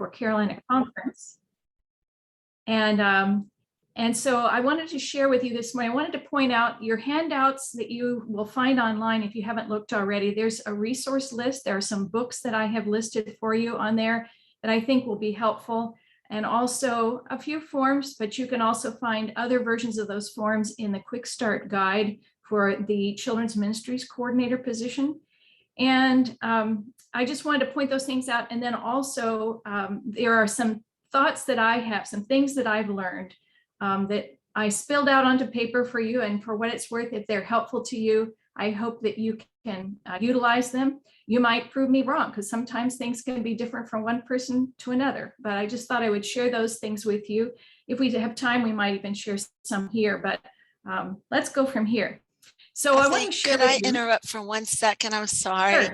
for Carolina Conference. And so I wanted to share with you this morning. I wanted to point out your handouts that you will find online if you haven't looked already. There's a resource list. There are some books that I have listed for you on there that I think will be helpful, and also a few forms, but you can also find other versions of those forms in the Quick Start Guide for the Children's Ministries Coordinator position. And I just wanted to point those things out. And then also there are some thoughts that I have, some things that I've learned that I spilled out onto paper for you, and for what it's worth, if they're helpful to you, I hope that you can utilize them. You might prove me wrong, because sometimes things can be different from one person to another, but I just thought I would share those things with you. If we have time, we might even share some here, but let's go from here. So I want to share. Could I interrupt for 1 second? I'm sorry.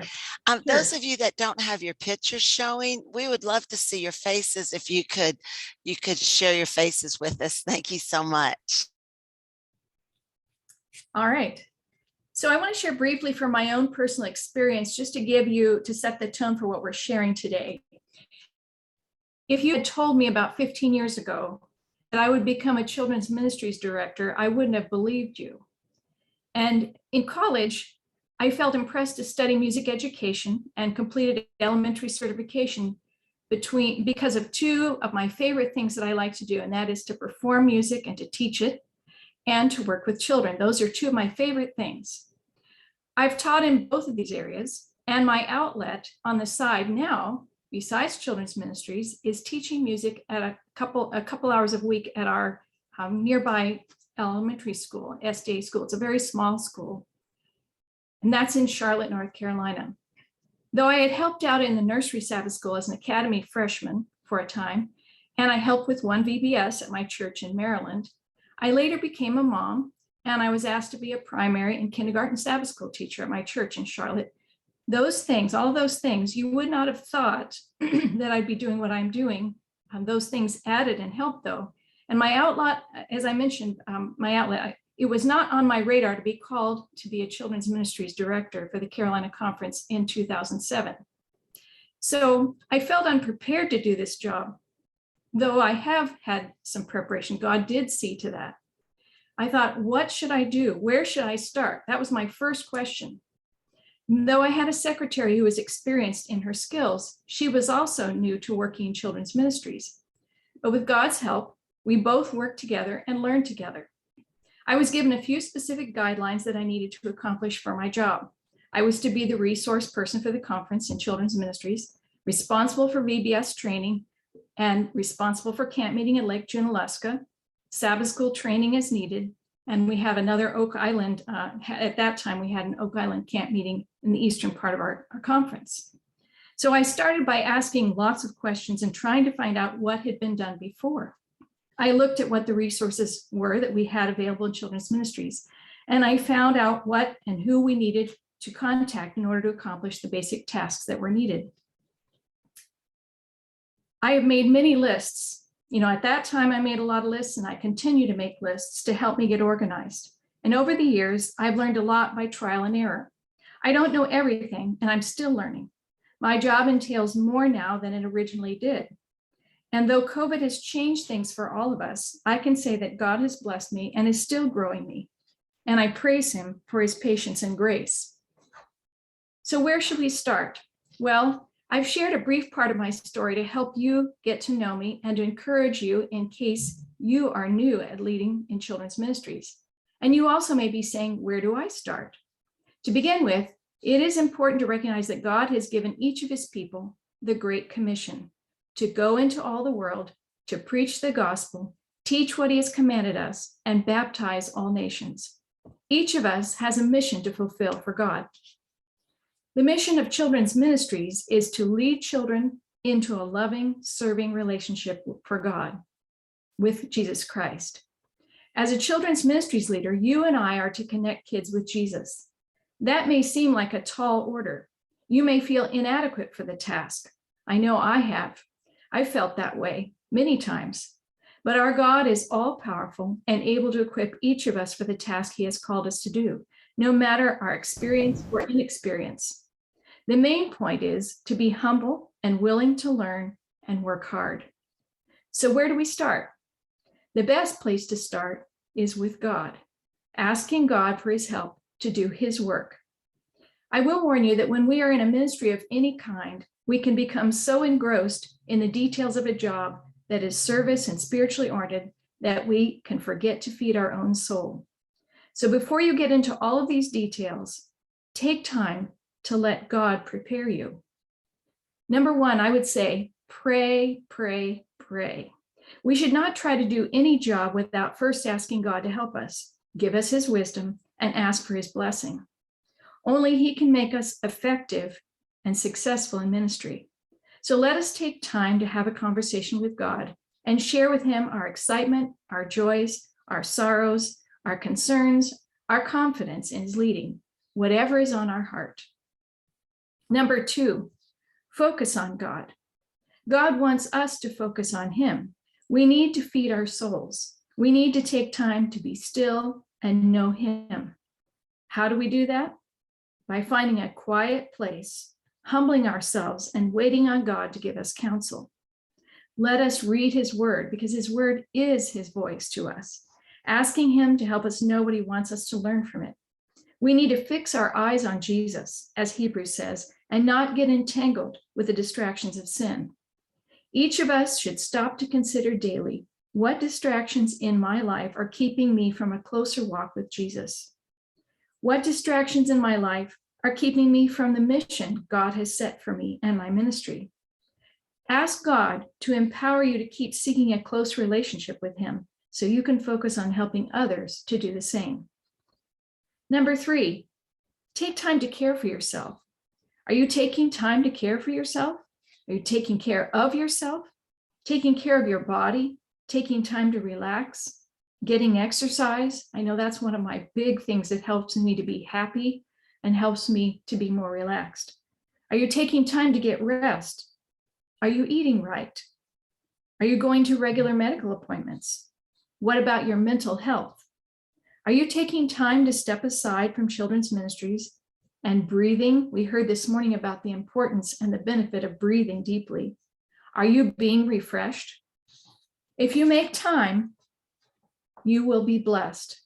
Sure. Those of you that don't have your pictures showing, we would love to see your faces. If you could share your faces with us. Thank you so much. All right. So I want to share briefly from my own personal experience, just to set the tone for what we're sharing today. If you had told me about 15 years ago that I would become a children's ministries director, I wouldn't have believed you. And in college, I felt impressed to study music education and completed elementary certification because of two of my favorite things that I like to do, and that is to perform music and to teach it, and to work with children. Those are two of my favorite things. I've taught in both of these areas, and my outlet on the side now, besides children's ministries, is teaching music at a couple hours a week at our nearby elementary school, SDA school. It's a very small school, and that's in Charlotte, North Carolina. Though I had helped out in the nursery Sabbath school as an academy freshman for a time, and I helped with one VBS at my church in Maryland, I later became a mom, and I was asked to be a primary and kindergarten Sabbath school teacher at my church in Charlotte. Those things, all of those things, you would not have thought that I'd be doing what I'm doing. Those things added and helped, though. And my outlet, as I mentioned, it was not on my radar to be called to be a children's ministries director for the Carolina Conference in 2007. So I felt unprepared to do this job, though I have had some preparation. God did see to that. I thought, what should I do? Where should I start? That was my first question. Though I had a secretary who was experienced in her skills, she was also new to working in children's ministries. But with God's help, we both worked together and learned together. I was given a few specific guidelines that I needed to accomplish for my job. I was to be the resource person for the conference in children's ministries, responsible for VBS training, and responsible for camp meeting in Lake Junaluska, Sabbath school training as needed, and we have another Oak Island, at that time we had an Oak Island camp meeting in the eastern part of our conference. So I started by asking lots of questions and trying to find out what had been done before. I looked at what the resources were that we had available in children's ministries, and I found out what and who we needed to contact in order to accomplish the basic tasks that were needed. I have made many lists. At that time, I made a lot of lists, and I continue to make lists to help me get organized. And over the years, I've learned a lot by trial and error. I don't know everything, and I'm still learning. My job entails more now than it originally did. And though COVID has changed things for all of us, I can say that God has blessed me and is still growing me. And I praise him for his patience and grace. So where should we start? Well, I've shared a brief part of my story to help you get to know me and to encourage you in case you are new at leading in children's ministries. And you also may be saying, where do I start? To begin with, it is important to recognize that God has given each of his people the Great Commission to go into all the world, to preach the gospel, teach what he has commanded us, and baptize all nations. Each of us has a mission to fulfill for God. The mission of children's ministries is to lead children into a loving, serving relationship for God with Jesus Christ. As a children's ministries leader, you and I are to connect kids with Jesus. That may seem like a tall order. You may feel inadequate for the task. I know I have. I felt that way many times. But our God is all powerful and able to equip each of us for the task he has called us to do, no matter our experience or inexperience. The main point is to be humble and willing to learn and work hard. So where do we start? The best place to start is with God, asking God for his help to do his work. I will warn you that when we are in a ministry of any kind, we can become so engrossed in the details of a job that is service and spiritually oriented that we can forget to feed our own soul. So before you get into all of these details, take time to let God prepare you. Number one, I would say, pray, pray, pray. We should not try to do any job without first asking God to help us, give us his wisdom, and ask for his blessing. Only he can make us effective and successful in ministry. So let us take time to have a conversation with God and share with him our excitement, our joys, our sorrows, our concerns, our confidence in his leading, whatever is on our heart. Number two, focus on God. God wants us to focus on him. We need to feed our souls. We need to take time to be still and know him. How do we do that? By finding a quiet place, humbling ourselves, and waiting on God to give us counsel. Let us read his word, because his word is his voice to us, asking him to help us know what he wants us to learn from it. We need to fix our eyes on Jesus, as Hebrews says, and not get entangled with the distractions of sin. Each of us should stop to consider daily, what distractions in my life are keeping me from a closer walk with Jesus? What distractions in my life are keeping me from the mission God has set for me and my ministry? Ask God to empower you to keep seeking a close relationship with him so you can focus on helping others to do the same. Number three, take time to care for yourself. Are you taking time to care for yourself? Are you taking care of yourself? Taking care of your body? Taking time to relax? Getting exercise? I know that's one of my big things that helps me to be happy and helps me to be more relaxed. Are you taking time to get rest? Are you eating right? Are you going to regular medical appointments? What about your mental health? Are you taking time to step aside from children's ministries and breathing? We heard this morning about the importance and the benefit of breathing deeply. Are you being refreshed? If you make time, you will be blessed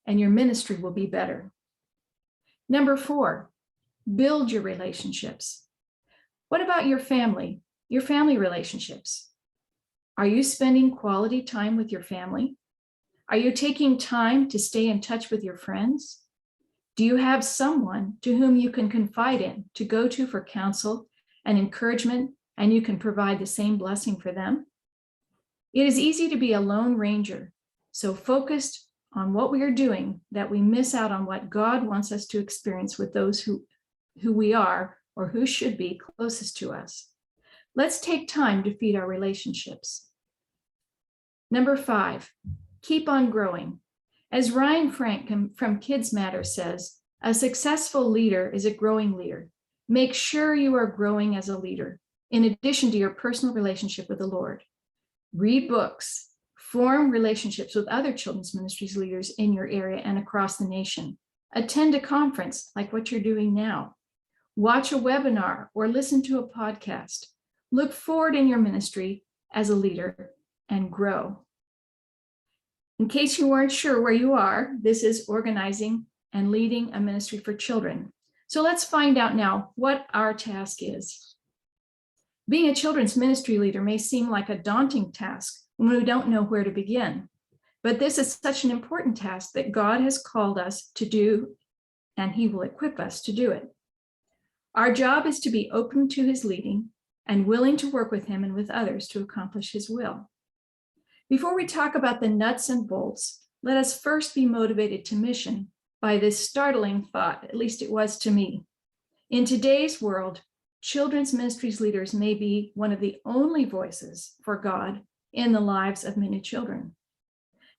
and your ministry will be better. Number four, build your relationships. What about your family relationships? Are you spending quality time with your family? Are you taking time to stay in touch with your friends? Do you have someone to whom you can confide in, to go to for counsel and encouragement, and you can provide the same blessing for them? It is easy to be a lone ranger, so focused on what we are doing that we miss out on what God wants us to experience with those who we are or who should be closest to us. Let's take time to feed our relationships. Number five, keep on growing. As Ryan Frank from Kids Matter says, a successful leader is a growing leader. Make sure you are growing as a leader, in addition to your personal relationship with the Lord. Read books, form relationships with other children's ministries leaders in your area and across the nation. Attend a conference like what you're doing now. Watch a webinar or listen to a podcast. Look forward in your ministry as a leader and grow. In case you weren't sure where you are, this is organizing and leading a ministry for children. So let's find out now what our task is. Being a children's ministry leader may seem like a daunting task when we don't know where to begin, but this is such an important task that God has called us to do, and he will equip us to do it. Our job is to be open to his leading and willing to work with him and with others to accomplish his will. Before we talk about the nuts and bolts, let us first be motivated to mission by this startling thought, at least it was to me. In today's world, children's ministries leaders may be one of the only voices for God in the lives of many children.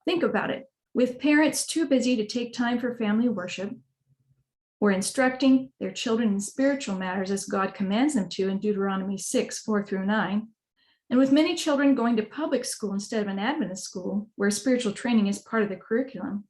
Think about it. With parents too busy to take time for family worship or instructing their children in spiritual matters as God commands them to in Deuteronomy 6:4-9, and with many children going to public school instead of an Adventist school where spiritual training is part of the curriculum,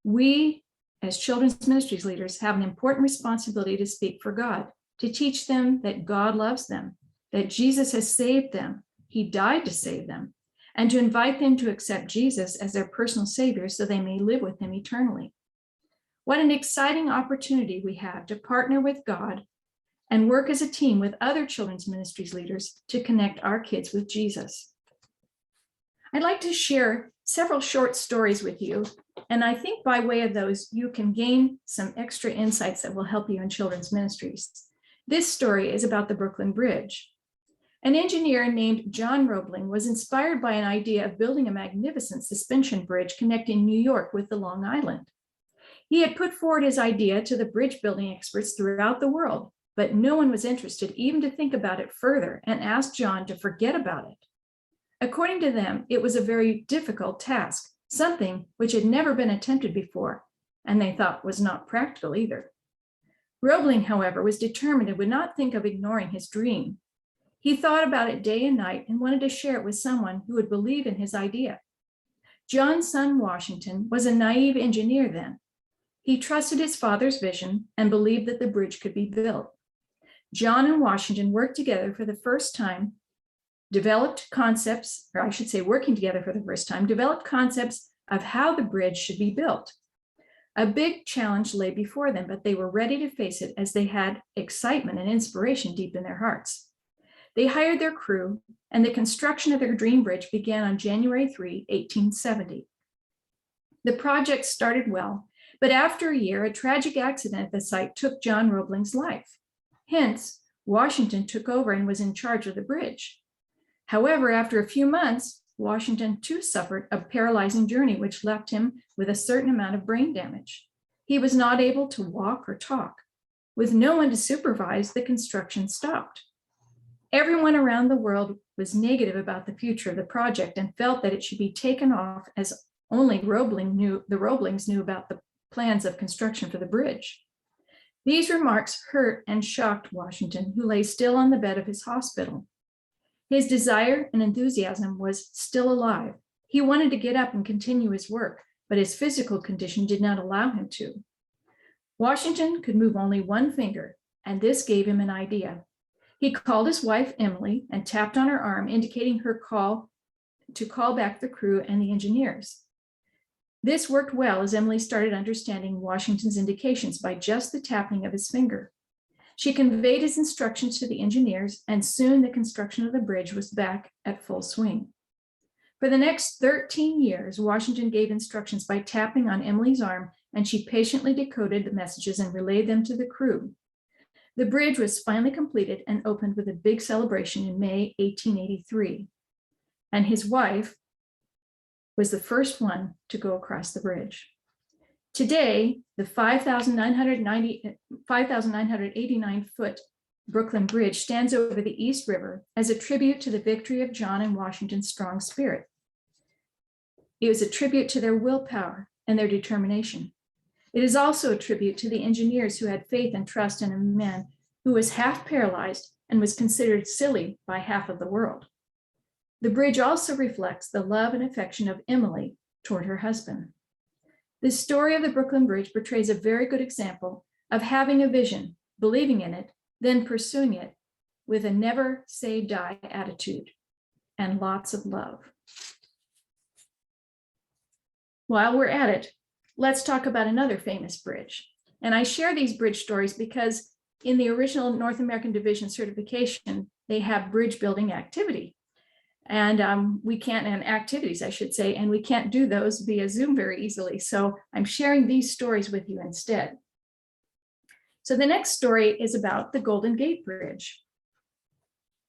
we as children's ministries leaders have an important responsibility to speak for God, to teach them that God loves them, that Jesus has saved them, He died to save them, and to invite them to accept Jesus as their personal Savior so they may live with him eternally. What an exciting opportunity we have to partner with God and work as a team with other children's ministries leaders to connect our kids with Jesus. I'd like to share several short stories with you, and I think by way of those, you can gain some extra insights that will help you in children's ministries. This story is about the Brooklyn Bridge. An engineer named John Roebling was inspired by an idea of building a magnificent suspension bridge connecting New York with the Long Island. He had put forward his idea to the bridge building experts throughout the world, but no one was interested even to think about it further and asked John to forget about it. According to them, it was a very difficult task, something which had never been attempted before, and they thought was not practical either. Roebling, however, was determined and would not think of ignoring his dream. He thought about it day and night and wanted to share it with someone who would believe in his idea. John's son, Washington, was a naive engineer then. He trusted his father's vision and believed that the bridge could be built. John and Washington worked together for the first time, developed concepts of how the bridge should be built. A big challenge lay before them, but they were ready to face it as they had excitement and inspiration deep in their hearts. They hired their crew, and the construction of their dream bridge began on January 3, 1870. The project started well, but after a year, a tragic accident at the site took John Roebling's life. Hence, Washington took over and was in charge of the bridge. However, after a few months, Washington too suffered a paralyzing journey, which left him with a certain amount of brain damage. He was not able to walk or talk. With no one to supervise, the construction stopped. Everyone around the world was negative about the future of the project and felt that it should be taken off, as only the Roeblings knew about the plans of construction for the bridge. These remarks hurt and shocked Washington, who lay still on the bed of his hospital. His desire and enthusiasm was still alive. He wanted to get up and continue his work, but his physical condition did not allow him to. Washington could move only one finger, and this gave him an idea. He called his wife, Emily, and tapped on her arm, indicating her call to call back the crew and the engineers. This worked well as Emily started understanding Washington's indications by just the tapping of his finger. She conveyed his instructions to the engineers, and soon the construction of the bridge was back at full swing. For the next 13 years, Washington gave instructions by tapping on Emily's arm, and she patiently decoded the messages and relayed them to the crew. The bridge was finally completed and opened with a big celebration in May 1883. And his wife was the first one to go across the bridge. Today, the 5,989-foot Brooklyn Bridge stands over the East River as a tribute to the victory of John and Washington's strong spirit. It was a tribute to their willpower and their determination. It is also a tribute to the engineers who had faith and trust in a man who was half paralyzed and was considered silly by half of the world. The bridge also reflects the love and affection of Emily toward her husband. The story of the Brooklyn Bridge portrays a very good example of having a vision, believing in it, then pursuing it with a never say die attitude and lots of love. While we're at it, let's talk about another famous bridge. And I share these bridge stories because in the original North American Division certification, they have bridge building activity. And activities, I should say, and we can't do those via Zoom very easily. So I'm sharing these stories with you instead. So the next story is about the Golden Gate Bridge.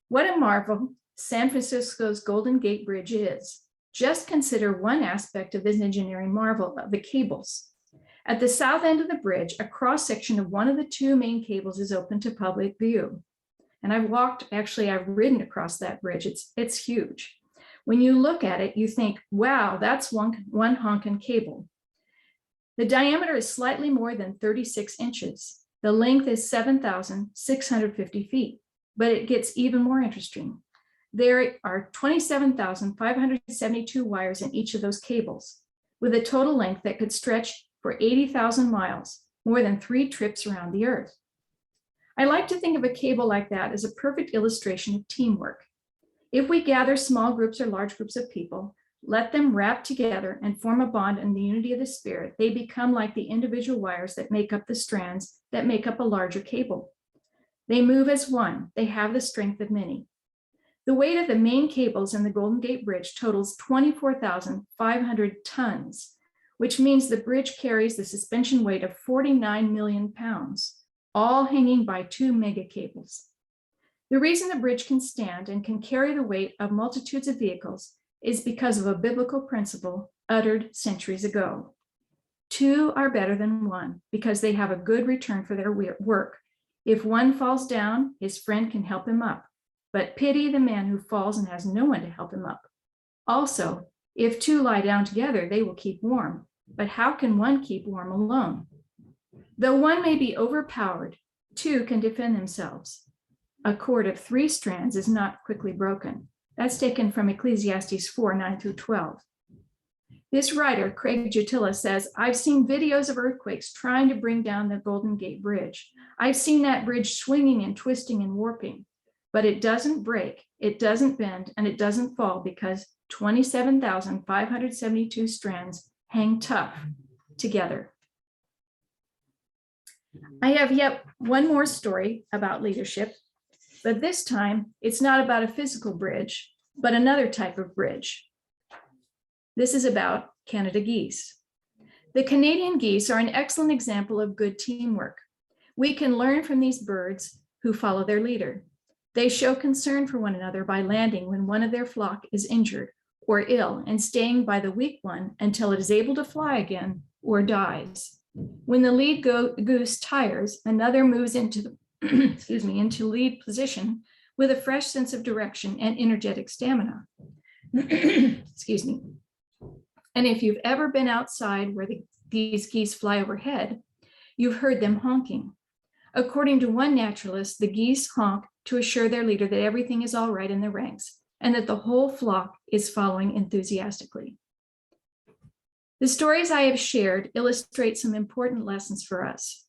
What a marvel San Francisco's Golden Gate Bridge is. Just consider one aspect of this engineering marvel of the cables. At the south end of the bridge, a cross-section of one of the two main cables is open to public view. And I've ridden across that bridge. It's huge. When you look at it, you think, wow, that's one honkin' cable. The diameter is slightly more than 36 inches. The length is 7,650 feet, but it gets even more interesting. There are 27,572 wires in each of those cables, with a total length that could stretch for 80,000 miles, more than 3 trips around the Earth. I like to think of a cable like that as a perfect illustration of teamwork. If we gather small groups or large groups of people, let them wrap together and form a bond in the unity of the Spirit, they become like the individual wires that make up the strands that make up a larger cable. They move as one. They have the strength of many. The weight of the main cables in the Golden Gate Bridge totals 24,500 tons, which means the bridge carries the suspension weight of 49 million pounds, all hanging by 2 mega cables. The reason the bridge can stand and can carry the weight of multitudes of vehicles is because of a biblical principle uttered centuries ago. 2 are better than 1 because they have a good return for their work. If one falls down, his friend can help him up, but pity the man who falls and has no one to help him up. Also, if 2 lie down together, they will keep warm, but how can 1 keep warm alone? Though 1 may be overpowered, 2 can defend themselves. A cord of 3 strands is not quickly broken. That's taken from Ecclesiastes 4:9-12. This writer, Craig Jutila, says, I've seen videos of earthquakes trying to bring down the Golden Gate Bridge. I've seen that bridge swinging and twisting and warping, but it doesn't break, it doesn't bend, and it doesn't fall because 27,572 strands hang tough together. I have yet one more story about leadership, but this time it's not about a physical bridge, but another type of bridge. This is about Canada geese. The Canadian geese are an excellent example of good teamwork. We can learn from these birds who follow their leader. They show concern for one another by landing when one of their flock is injured or ill and staying by the weak one until it is able to fly again or dies. When the lead goose tires, another moves into the into lead position with a fresh sense of direction and energetic stamina. Excuse me. And if you've ever been outside where these geese fly overhead, you've heard them honking. According to one naturalist, the geese honk to assure their leader that everything is all right in the ranks and that the whole flock is following enthusiastically. The stories I have shared illustrate some important lessons for us.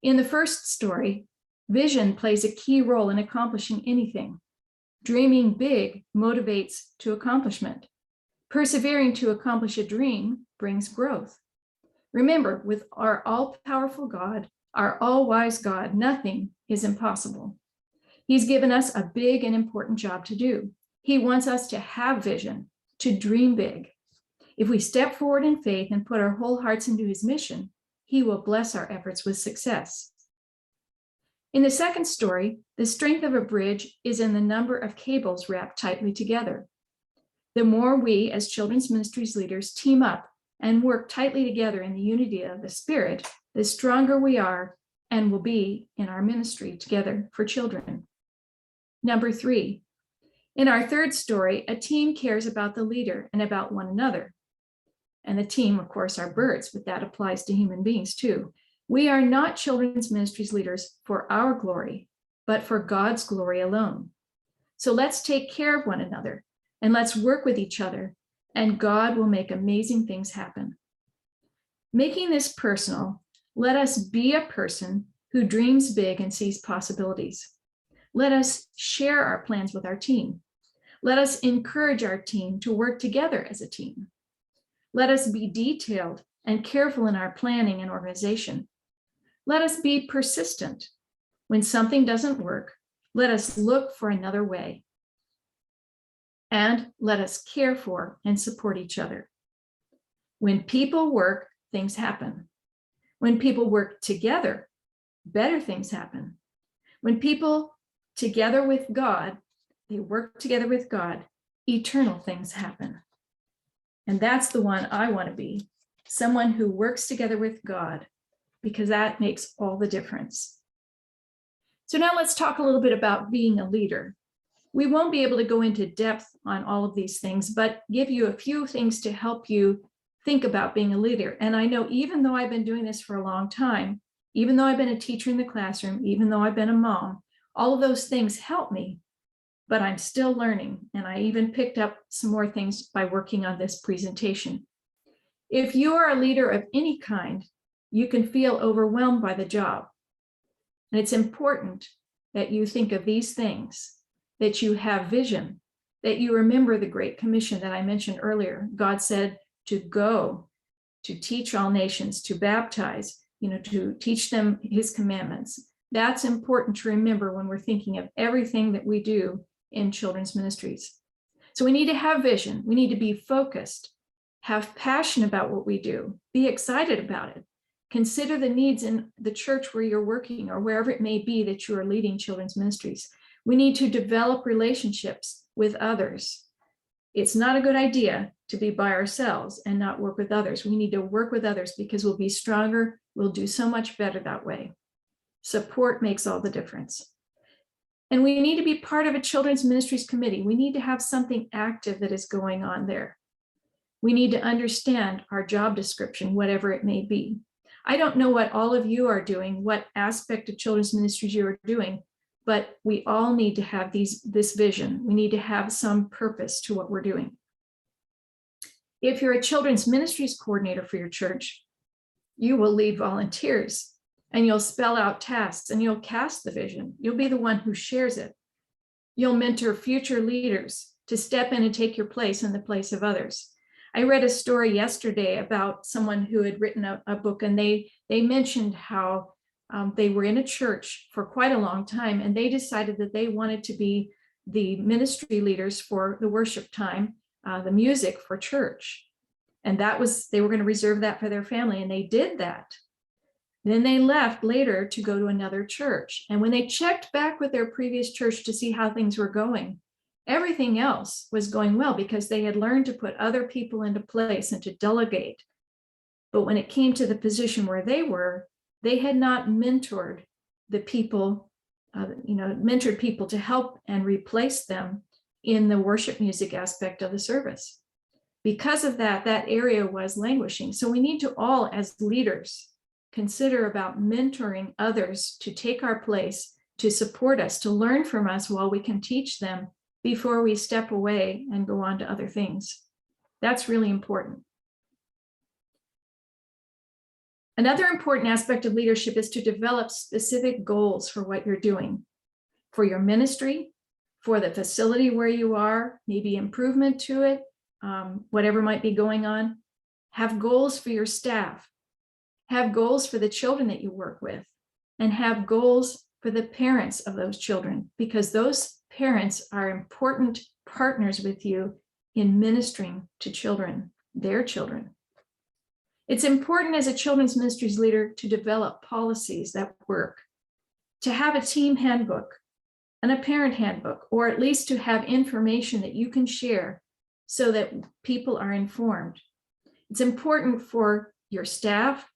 In the first story, vision plays a key role in accomplishing anything. Dreaming big motivates to accomplishment. Persevering to accomplish a dream brings growth. Remember, with our all-powerful God, our all-wise God, nothing is impossible. He's given us a big and important job to do. He wants us to have vision, to dream big. If we step forward in faith and put our whole hearts into his mission, he will bless our efforts with success. In the second story, the strength of a bridge is in the number of cables wrapped tightly together. The more we, as children's ministries leaders, team up and work tightly together in the unity of the Spirit, the stronger we are and will be in our ministry together for children. Number 3, in our third story, a team cares about the leader and about one another. And the team, of course, are birds, but that applies to human beings too. We are not children's ministries leaders for our glory, but for God's glory alone. So let's take care of one another and let's work with each other, and God will make amazing things happen. Making this personal, let us be a person who dreams big and sees possibilities. Let us share our plans with our team. Let us encourage our team to work together as a team. Let us be detailed and careful in our planning and organization. Let us be persistent. When something doesn't work, let us look for another way. And let us care for and support each other. When people work, things happen. When people work together, better things happen. When people together with God, they work together with God, eternal things happen. And that's the one I want to be, someone who works together with God, because that makes all the difference. So now let's talk a little bit about being a leader. We won't be able to go into depth on all of these things, but give you a few things to help you think about being a leader. And I know even though I've been doing this for a long time, even though I've been a teacher in the classroom, even though I've been a mom, all of those things help me, but I'm still learning. And I even picked up some more things by working on this presentation. If you are a leader of any kind, you can feel overwhelmed by the job. And it's important that you think of these things, that you have vision, that you remember the Great Commission that I mentioned earlier. God said to go, to teach all nations, to baptize, to teach them his commandments. That's important to remember when we're thinking of everything that we do in children's ministries. So we need to have vision. We need to be focused, have passion about what we do, be excited about it. Consider the needs in the church where you're working or wherever it may be that you are leading children's ministries. We need to develop relationships with others. It's not a good idea to be by ourselves and not work with others. We need to work with others because we'll be stronger. We'll do so much better that way. Support makes all the difference. And we need to be part of a children's ministries committee. We need to have something active that is going on there. We need to understand our job description, whatever it may be. I don't know what all of you are doing, what aspect of children's ministries you are doing, but we all need to have this vision. We need to have some purpose to what we're doing. If you're a children's ministries coordinator for your church, you will lead volunteers and you'll spell out tasks and you'll cast the vision. You'll be the one who shares it. You'll mentor future leaders to step in and take your place in the place of others. I read a story yesterday about someone who had written a book, and they mentioned how they were in a church for quite a long time, and they decided that they wanted to be the ministry leaders for the worship time, the music for church. And they were going to reserve that for their family, and they did that. Then they left later to go to another church. And when they checked back with their previous church to see how things were going, everything else was going well because they had learned to put other people into place and to delegate. But when it came to the position where they were, they had not mentored the people, mentored people to help and replace them in the worship music aspect of the service. Because of that, that area was languishing. So we need to all, as leaders, consider about mentoring others to take our place, to support us, to learn from us while we can teach them before we step away and go on to other things. That's really important. Another important aspect of leadership is to develop specific goals for what you're doing, for your ministry, for the facility where you are, maybe improvement to it, whatever might be going on. Have goals for your staff. Have goals for the children that you work with, and have goals for the parents of those children, because those parents are important partners with you in ministering to children, their children. It's important as a children's ministries leader to develop policies that work, to have a team handbook and a parent handbook, or at least to have information that you can share so that people are informed. It's important for your staff,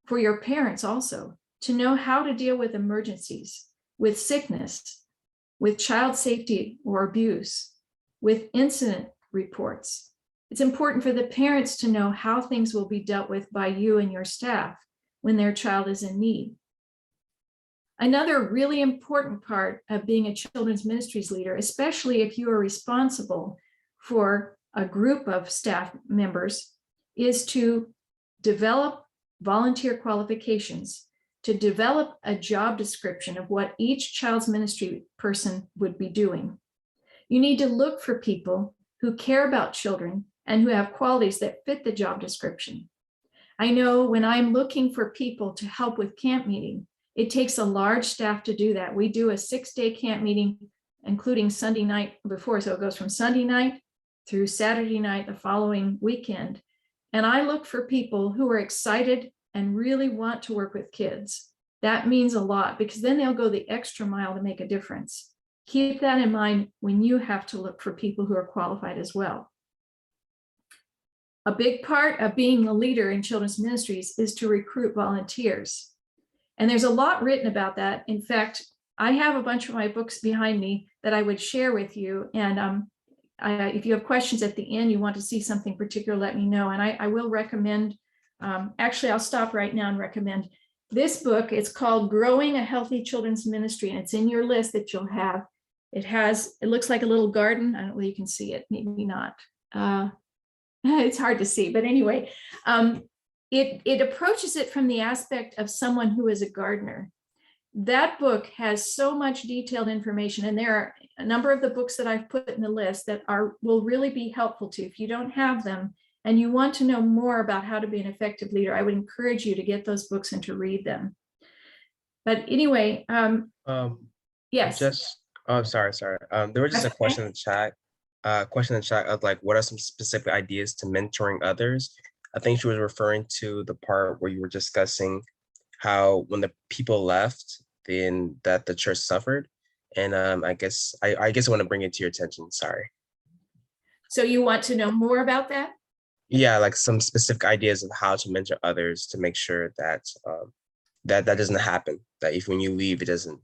for your parents also, to know how to deal with emergencies, with sickness, with child safety or abuse, with incident reports. It's important for the parents to know how things will be dealt with by you and your staff when their child is in need. Another really important part of being a children's ministries leader, especially if you are responsible for a group of staff members, is to develop volunteer qualifications, to develop a job description of what each child's ministry person would be doing. You need to look for people who care about children and who have qualities that fit the job description. I know when I'm looking for people to help with camp meeting, it takes a large staff to do that. We do a 6-day camp meeting, including Sunday night before. So it goes from Sunday night through Saturday night, the following weekend. And I look for people who are excited and really want to work with kids. That means a lot because then they'll go the extra mile to make a difference. Keep that in mind when you have to look for people who are qualified as well. A big part of being a leader in children's ministries is to recruit volunteers. And there's a lot written about that. In fact, I have a bunch of my books behind me that I would share with you. And if you have questions at the end, you want to see something particular, let me know. And I will recommend, actually, I'll stop right now and recommend this book. It's called Growing a Healthy Children's Ministry, and it's in your list that you'll have. It looks like a little garden. I don't know whether you can see it, maybe not. It's hard to see, but anyway, it approaches it from the aspect of someone who is a gardener. That book has so much detailed information, and there are a number of the books that I've put in the list that will really be helpful to you. If you don't have them and you want to know more about how to be an effective leader, I would encourage you to get those books and to read them. But anyway, yes. Sorry. There was just a That's question okay. in the chat. Question in the chat of like, what are some specific ideas to mentoring others? I think she was referring to the part where you were discussing how when the people left, then that the church suffered. And I guess I want to bring it to your attention. Sorry. So you want to know more about that? Yeah, like some specific ideas of how to mentor others to make sure that that doesn't happen. That if when you leave, it doesn't,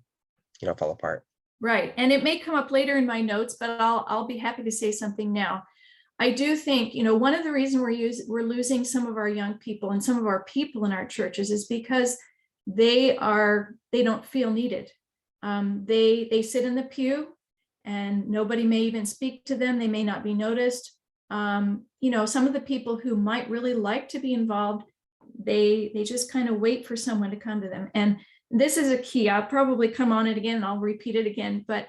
fall apart. Right. And it may come up later in my notes, but I'll be happy to say something now. I do think, one of the reasons we're losing some of our young people and some of our people in our churches is because they don't feel needed. They sit in the pew and nobody may even speak to them. They may not be noticed. Some of the people who might really like to be involved, they just kind of wait for someone to come to them. And this is a key. I'll probably come on it again and I'll repeat it again, but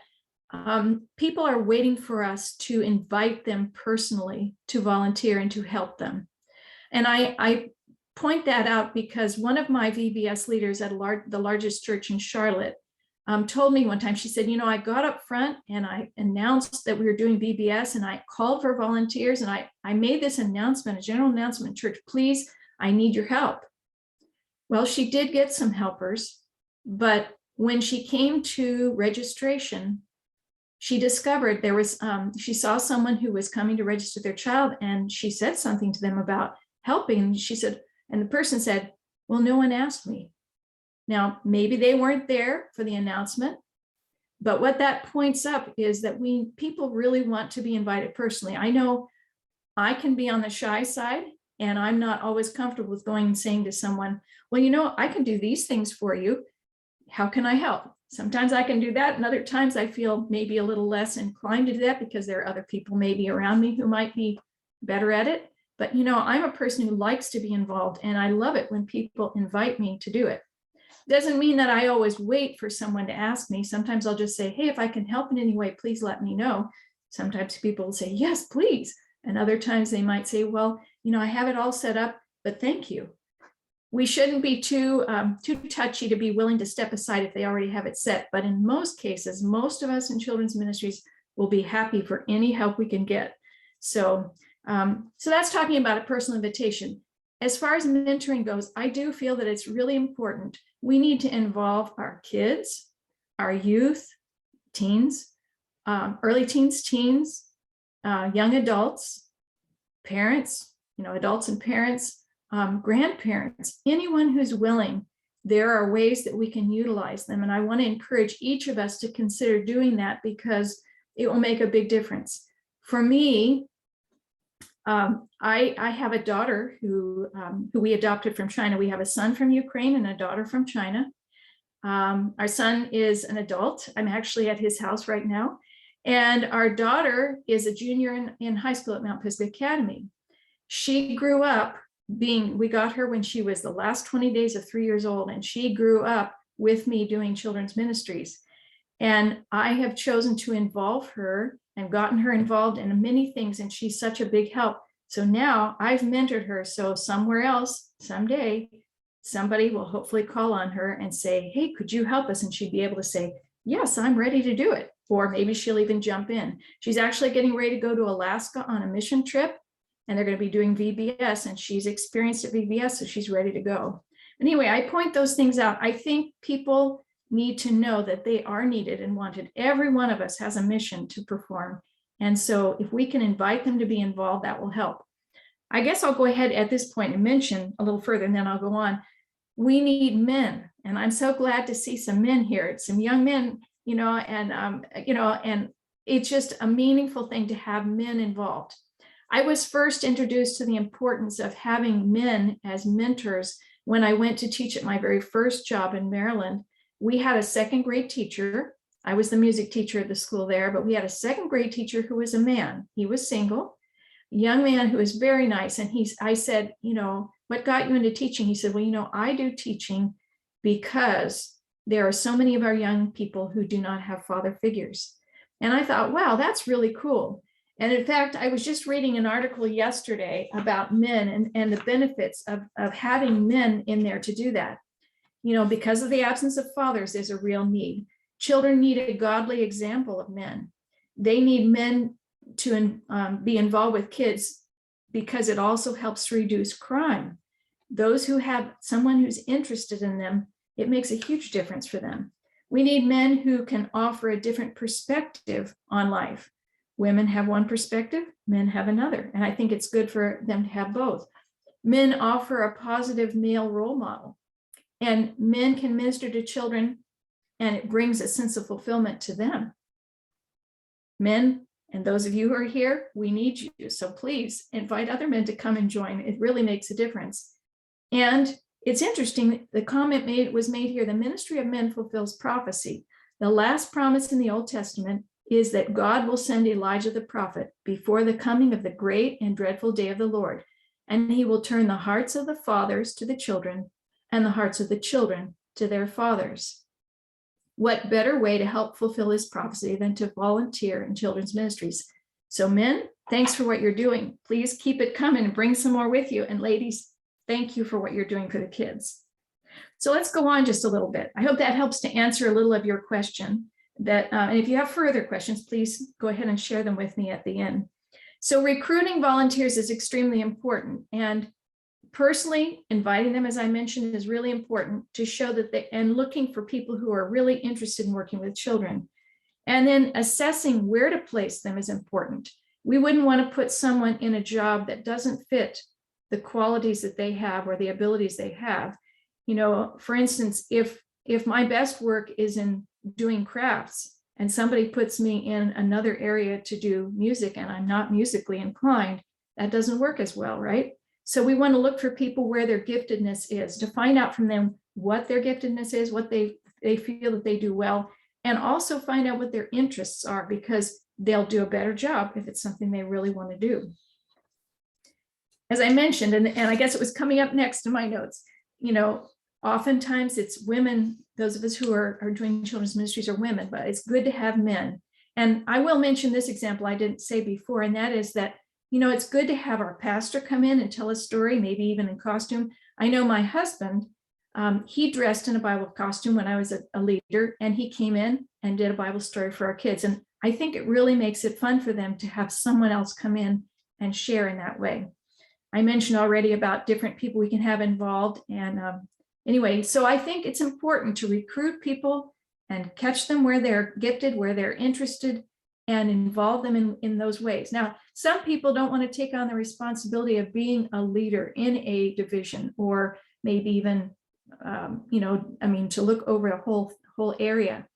people are waiting for us to invite them personally to volunteer and to help them. And I point that out because one of my VBS leaders at the largest church in Charlotte told me one time, she said, I got up front and I announced that we were doing VBS and I called for volunteers and I made this announcement, a general announcement in church, please, I need your help. Well, she did get some helpers, but when she came to registration, she discovered there was, she saw someone who was coming to register their child and she said something to them about helping. She said, and the person said, well, no one asked me. Now, maybe they weren't there for the announcement, but what that points up is that people really want to be invited personally. I know I can be on the shy side and I'm not always comfortable with going and saying to someone, well, I can do these things for you. How can I help? Sometimes I can do that. And other times I feel maybe a little less inclined to do that because there are other people maybe around me who might be better at it. But, I'm a person who likes to be involved and I love it when people invite me to do it. Doesn't mean that I always wait for someone to ask me. Sometimes I'll just say, hey, if I can help in any way, please let me know. Sometimes people will say, yes, please. And other times they might say, well, I have it all set up, but thank you. We shouldn't be too touchy to be willing to step aside if they already have it set. But in most cases, most of us in children's ministries will be happy for any help we can get. So that's talking about a personal invitation. As far as mentoring goes, I do feel that it's really important. We need to involve our kids, our youth, teens, early teens, young adults, parents, adults and parents, grandparents, anyone who's willing. There are ways that we can utilize them. And I want to encourage each of us to consider doing that because it will make a big difference. For me, I have a daughter who we adopted from China. We have a son from Ukraine and a daughter from China. Our son is an adult. I'm actually at his house right now. And our daughter is a junior in high school at Mount Pisgah Academy. She grew up we got her when she was the last 20 days of 3 years old, and she grew up with me doing children's ministries. And I have chosen to involve her and gotten her involved in many things, and she's such a big help. So now I've mentored her. So somewhere else, someday, somebody will hopefully call on her and say, hey, could you help us? And she'd be able to say, yes, I'm ready to do it. Or maybe she'll even jump in. She's actually getting ready to go to Alaska on a mission trip, and they're going to be doing VBS, and she's experienced at VBS, so she's ready to go. Anyway, I point those things out. I think people need to know that they are needed and wanted. Every one of us has a mission to perform. And so if we can invite them to be involved, that will help. I guess I'll go ahead at this point and mention a little further, and then I'll go on. We need men. And I'm so glad to see some men here, some young men, and it's just a meaningful thing to have men involved. I was first introduced to the importance of having men as mentors when I went to teach at my very first job in Maryland. We had a second grade teacher. I was the music teacher at the school there, but we had a second grade teacher who was a man. He was single, a young man who was very nice. And I said, what got you into teaching? He said, well, I do teaching because there are so many of our young people who do not have father figures. And I thought, wow, that's really cool. And in fact, I was just reading an article yesterday about men and the benefits of having men in there to do that. You know, because of the absence of fathers, there's a real need. Children need a godly example of men. They need men to be involved with kids because it also helps reduce crime. Those who have someone who's interested in them, it makes a huge difference for them. We need men who can offer a different perspective on life. Women have one perspective, men have another. And I think it's good for them to have both. Men offer a positive male role model, and men can minister to children, and it brings a sense of fulfillment to them. Men, and those of you who are here, we need you. So please invite other men to come and join. It really makes a difference. And it's interesting, the comment was made here, the ministry of men fulfills prophecy. The last promise in the Old Testament is that God will send Elijah the prophet before the coming of the great and dreadful day of the Lord. And he will turn the hearts of the fathers to the children and the hearts of the children to their fathers. What better way to help fulfill this prophecy than to volunteer in children's ministries? So men, thanks for what you're doing. Please keep it coming and bring some more with you. And ladies, thank you for what you're doing for the kids. So let's go on just a little bit. I hope that helps to answer a little of your question. And if you have further questions, please go ahead and share them with me at the end. So recruiting volunteers is extremely important. And personally, inviting them, as I mentioned, is really important to show that and looking for people who are really interested in working with children. And then assessing where to place them is important. We wouldn't want to put someone in a job that doesn't fit the qualities that they have or the abilities they have. You know, for instance, if my best work is in doing crafts and somebody puts me in another area to do music and I'm not musically inclined, that doesn't work as well, right? So we want to look for people where their giftedness is, to find out from them what their giftedness is, what they feel that they do well, and also find out what their interests are, because they'll do a better job if it's something they really want to do. As I mentioned, and I guess it was coming up next in my notes, you know, oftentimes it's women, those of us who are doing children's ministries are women, but it's good to have men. And I will mention this example I didn't say before, and that is that, you know, it's good to have our pastor come in and tell a story, maybe even in costume. I know my husband, he dressed in a Bible costume when I was a leader, and he came in and did a Bible story for our kids. And I think it really makes it fun for them to have someone else come in and share in that way. I mentioned already about different people we can have involved. And anyway, so I think it's important to recruit people and catch them where they're gifted, where they're interested, and involve them in those ways. Now, some people don't want to take on the responsibility of being a leader in a division, or maybe even, you know, I mean, to look over a whole area.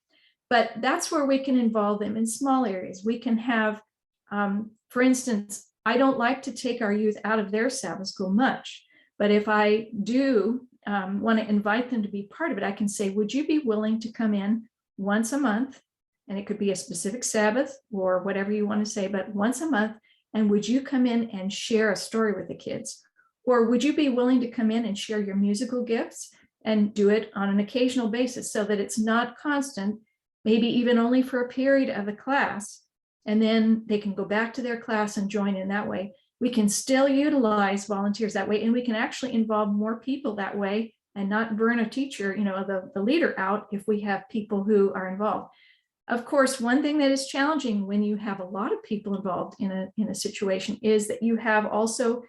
But that's where we can involve them in small areas. We can have, for instance, I don't like to take our youth out of their Sabbath school much, but if I do want to invite them to be part of it, I can say, would you be willing to come in once a month? And it could be a specific Sabbath or whatever you want to say, but once a month. And would you come in and share a story with the kids? Or would you be willing to come in and share your musical gifts and do it on an occasional basis so that it's not constant, maybe even only for a period of the class, and then they can go back to their class and join in that way. We can still utilize volunteers that way, and we can actually involve more people that way and not burn a teacher, you know, the leader out if we have people who are involved. Of course, one thing that is challenging when you have a lot of people involved in a situation is that you have also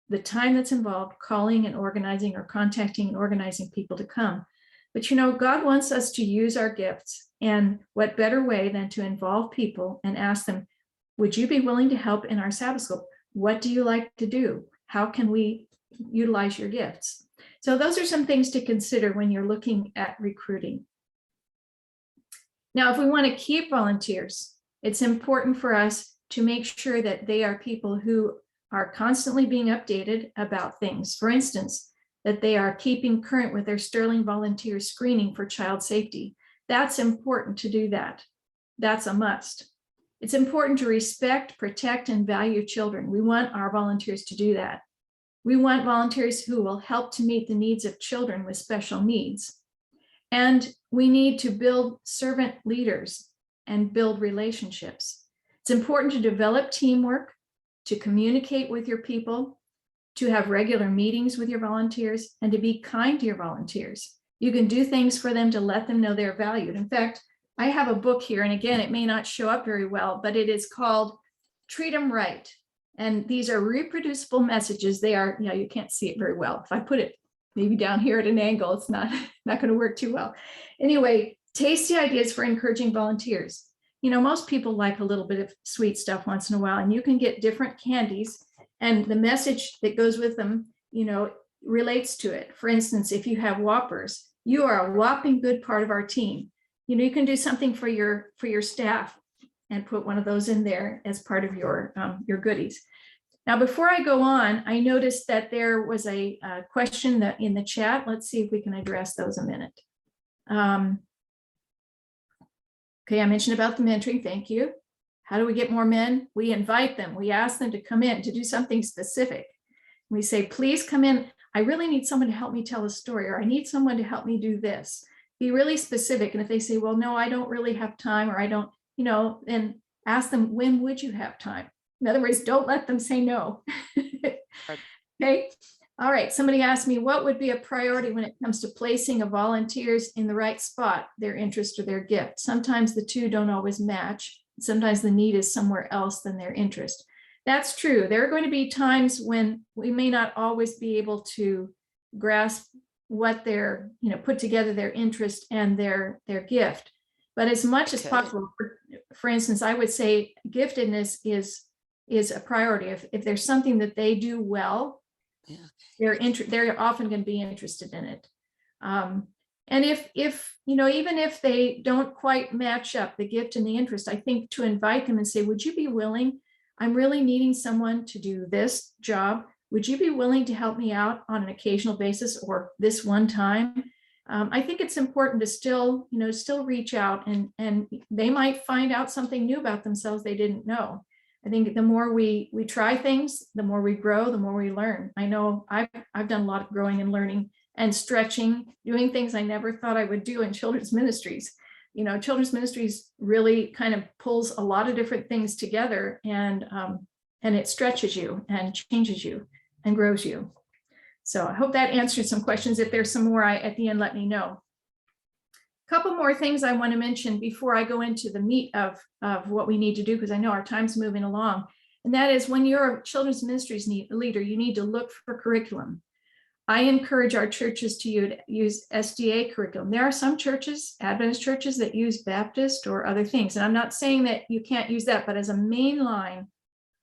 the time that's involved calling and organizing, or contacting and organizing people to come. But you know, God wants us to use our gifts, and what better way than to involve people and ask them, would you be willing to help in our Sabbath school? What do you like to do? How can we utilize your gifts? So those are some things to consider when you're looking at recruiting. Now, if we want to keep volunteers, it's important for us to make sure that they are people who are constantly being updated about things. For instance, that they are keeping current with their Sterling volunteer screening for child safety. That's important to do that. That's a must. It's important to respect, protect, and value children. We want our volunteers to do that. We want volunteers who will help to meet the needs of children with special needs. And we need to build servant leaders and build relationships. It's important to develop teamwork, to communicate with your people, to have regular meetings with your volunteers, and to be kind to your volunteers. You can do things for them to let them know they're valued. In fact, I have a book here, and again, it may not show up very well, but it is called Treat 'em Right. And these are reproducible messages. They are, you can't see it very well. If I put it maybe down here at an angle, it's not going to work too well. Anyway, tasty ideas for encouraging volunteers. Most people like a little bit of sweet stuff once in a while, and you can get different candies, and the message that goes with them, relates to it. For instance, if you have Whoppers, you are a whopping good part of our team. You can do something for your staff and put one of those in there as part of your goodies. Now, before I go on, I noticed that there was a question that in the chat. Let's see if we can address those a minute. Okay, I mentioned about the mentoring. Thank you. How do we get more men? We invite them. We ask them to come in to do something specific. We say, please come in. I really need someone to help me tell a story, or I need someone to help me do this. Be really specific. And if they say, well, no, I don't really have time, or I don't, then ask them, when would you have time? In other words, don't let them say no. Okay. All right. Somebody asked me, what would be a priority when it comes to placing a volunteers in the right spot, their interest or their gift? Sometimes the two don't always match. Sometimes the need is somewhere else than their interest. That's true. There are going to be times when we may not always be able to grasp what their, put together their interest and their gift. But as much as possible, for instance, I would say giftedness is a priority. If there's something that they do well, they're often going to be interested in it. And if even if they don't quite match up the gift and the interest, I think to invite them and say, would you be willing? I'm really needing someone to do this job. Would you be willing to help me out on an occasional basis or this one time? I think it's important to still reach out, and they might find out something new about themselves they didn't know. I think the more we try things, the more we grow, the more we learn. I know I've done a lot of growing and learning and stretching, doing things I never thought I would do in children's ministries. Children's ministries really kind of pulls a lot of different things together, and it stretches you and changes you and grows you. So I hope that answered some questions. If there's some more, at the end, let me know. A couple more things I want to mention before I go into the meat of what we need to do, because I know our time's moving along. And that is, when you're a children's ministries leader, you need to look for curriculum. I encourage our churches to use SDA curriculum. There are some churches, Adventist churches, that use Baptist or other things. And I'm not saying that you can't use that, but as a main line,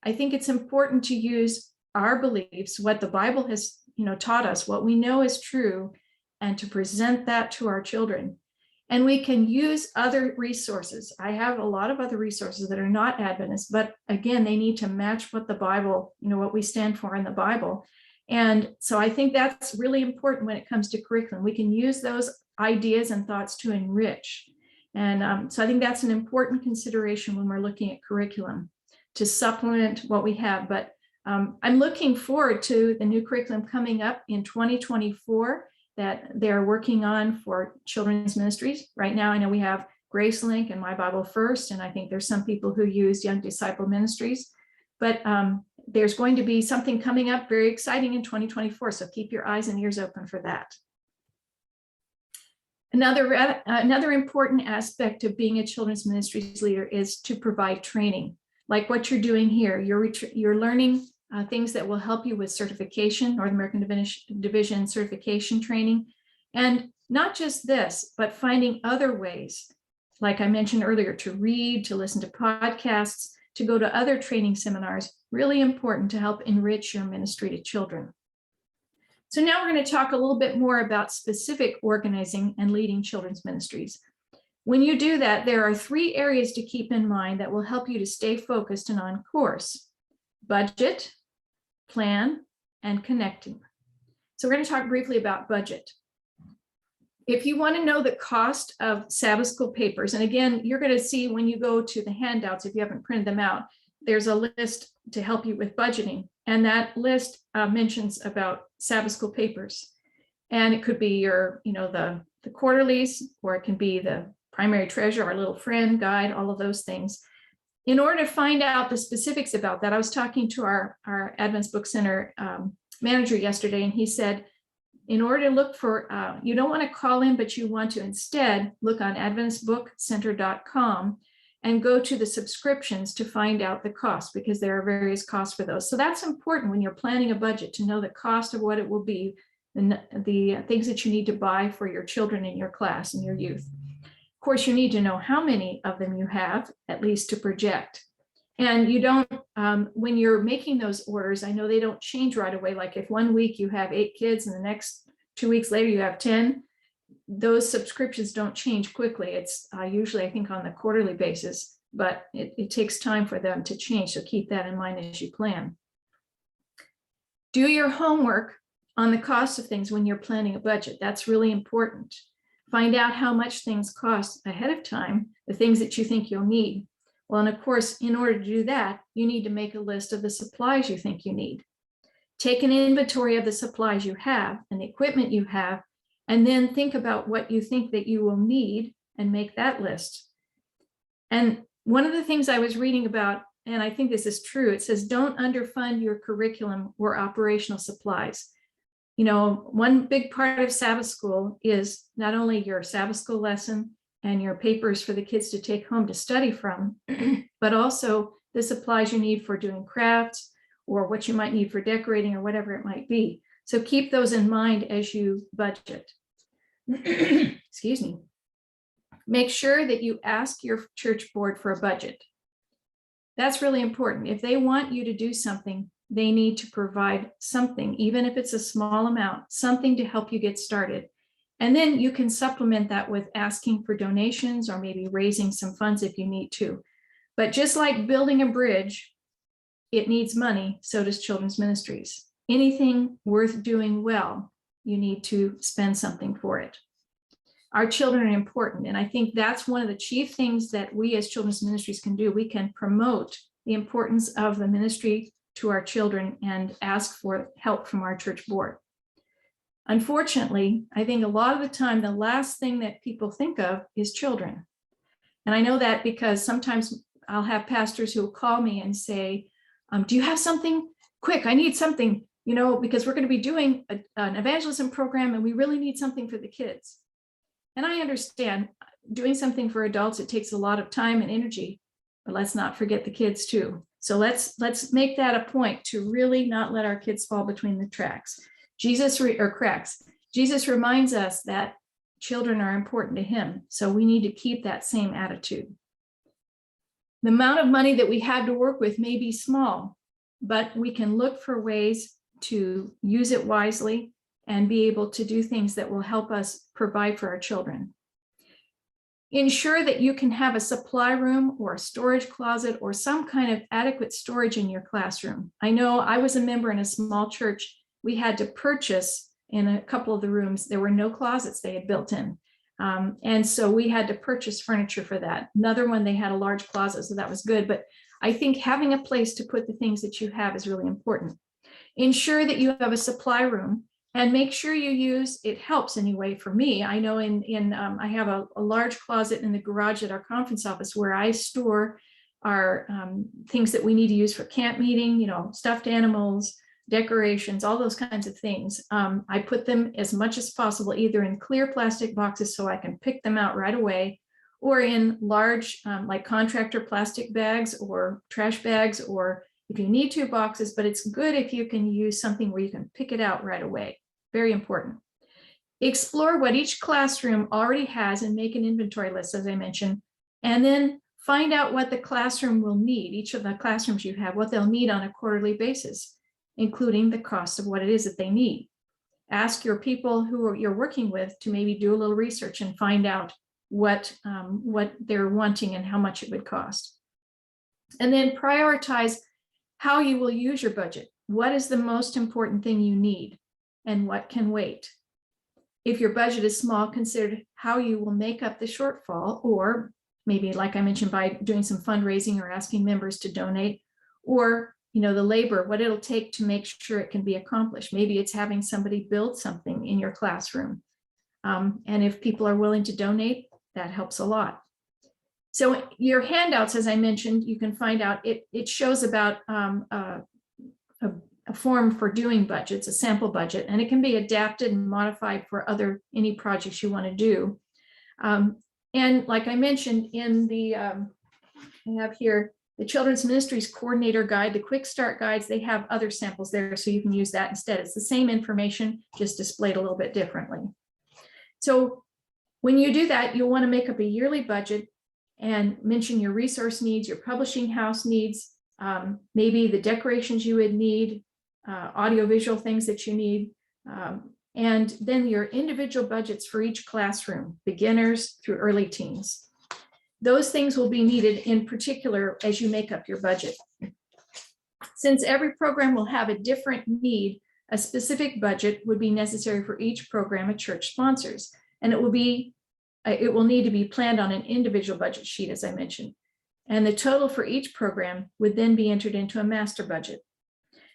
I think it's important to use our beliefs, what the Bible has taught us, what we know is true, and to present that to our children. And we can use other resources. I have a lot of other resources that are not Adventist, but again, they need to match what the Bible, what we stand for in the Bible. And so I think that's really important when it comes to curriculum. We can use those ideas and thoughts to enrich. And so I think that's an important consideration when we're looking at curriculum, to supplement what we have. But I'm looking forward to the new curriculum coming up in 2024 that they're working on for children's ministries. Right now, I know we have GraceLink and My Bible First, and I think there's some people who use Young Disciple Ministries. But there's going to be something coming up very exciting in 2024, so keep your eyes and ears open for that. Another important aspect of being a children's ministries leader is to provide training, like what you're doing here. You're learning things that will help you with certification, North American Division certification training. And not just this, but finding other ways, like I mentioned earlier, to read, to listen to podcasts, to go to other training seminars, really important to help enrich your ministry to children. So now we're going to talk a little bit more about specific organizing and leading children's ministries. When you do that, there are 3 areas to keep in mind that will help you to stay focused and on course: budget, plan, and connecting. So we're going to talk briefly about budget. If you want to know the cost of Sabbath school papers, and again, you're going to see when you go to the handouts, if you haven't printed them out, there's a list to help you with budgeting. And that list mentions about Sabbath school papers. And it could be your, the the quarterlies, or it can be the primary treasure, our little friend guide, all of those things. In order to find out the specifics about that, I was talking to our Adventist Book Center manager yesterday, and he said, in order to look for, you don't want to call in, but you want to instead look on adventistbookcenter.com and go to the subscriptions to find out the cost, because there are various costs for those. So that's important when you're planning a budget, to know the cost of what it will be, the things that you need to buy for your children in your class and your youth. Of course, you need to know how many of them you have, at least to project. And you don't, when you're making those orders, I know they don't change right away. Like if 1 week you have 8 kids and the next 2 weeks later you have 10, those subscriptions don't change quickly. It's usually, I think, on the quarterly basis, but it takes time for them to change. So keep that in mind as you plan. Do your homework on the cost of things when you're planning a budget. That's really important. Find out how much things cost ahead of time, the things that you think you'll need. Well, and of course, in order to do that, you need to make a list of the supplies you think you need. Take an inventory of the supplies you have and the equipment you have, and then think about what you think that you will need and make that list. And one of the things I was reading about, and I think this is true, it says, don't underfund your curriculum or operational supplies. You know, one big part of Sabbath school is not only your Sabbath school lesson and your papers for the kids to take home to study from, but also the supplies you need for doing crafts or what you might need for decorating or whatever it might be. So keep those in mind as you budget. Excuse me. Make sure that you ask your church board for a budget. That's really important. If they want you to do something, they need to provide something, even if it's a small amount, something to help you get started. And then you can supplement that with asking for donations or maybe raising some funds if you need to. But just like building a bridge, it needs money, so does children's ministries. Anything worth doing well, you need to spend something for it. Our children are important, and I think that's one of the chief things that we as children's ministries can do. We can promote the importance of the ministry to our children and ask for help from our church board. Unfortunately, I think a lot of the time, the last thing that people think of is children. And I know that because sometimes I'll have pastors who will call me and say, do you have something? Quick, I need something, you know, because we're going to be doing an evangelism program and we really need something for the kids. And I understand doing something for adults, it takes a lot of time and energy, but let's not forget the kids too. So let's make that a point to really not let our kids fall between the cracks. Jesus reminds us that children are important to him. So we need to keep that same attitude. The amount of money that we have to work with may be small, but we can look for ways to use it wisely and be able to do things that will help us provide for our children. Ensure that you can have a supply room or a storage closet or some kind of adequate storage in your classroom. I know I was a member in a small church. We had to purchase in a couple of the rooms. There were no closets they had built in. And so we had to purchase furniture for that. Another one, they had a large closet, so that was good. But I think having a place to put the things that you have is really important. Ensure that you have a supply room and make sure you use, it helps anyway for me. I know I have a large closet in the garage at our conference office where I store our things that we need to use for camp meeting, you know, stuffed animals, decorations, all those kinds of things. I put them as much as possible, either in clear plastic boxes so I can pick them out right away, or in large like contractor plastic bags or trash bags, or if you need 2 boxes, but it's good if you can use something where you can pick it out right away. Very important. Explore what each classroom already has and make an inventory list, as I mentioned, and then find out what the classroom will need, each of the classrooms you have, what they'll need on a quarterly basis, including the cost of what it is that they need. Ask your people who you're working with to maybe do a little research and find out what they're wanting and how much it would cost. And then prioritize how you will use your budget. What is the most important thing you need and what can wait? If your budget is small, consider how you will make up the shortfall, or maybe, like I mentioned, by doing some fundraising or asking members to donate, or the labor, what it'll take to make sure it can be accomplished. Maybe it's having somebody build something in your classroom. And if people are willing to donate, that helps a lot. So your handouts, as I mentioned, you can find out, it shows about a form for doing budgets, a sample budget, and it can be adapted and modified for any projects you want to do. And like I mentioned in the, I have here, the Children's Ministries Coordinator Guide, the Quick Start Guides, they have other samples there, so you can use that instead. It's the same information, just displayed a little bit differently. So when you do that, you'll want to make up a yearly budget and mention your resource needs, your publishing house needs, maybe the decorations you would need, audiovisual things that you need, and then your individual budgets for each classroom, beginners through early teens. Those things will be needed in particular as you make up your budget. Since every program will have a different need, a specific budget would be necessary for each program a church sponsors, and it will need to be planned on an individual budget sheet, as I mentioned. And the total for each program would then be entered into a master budget.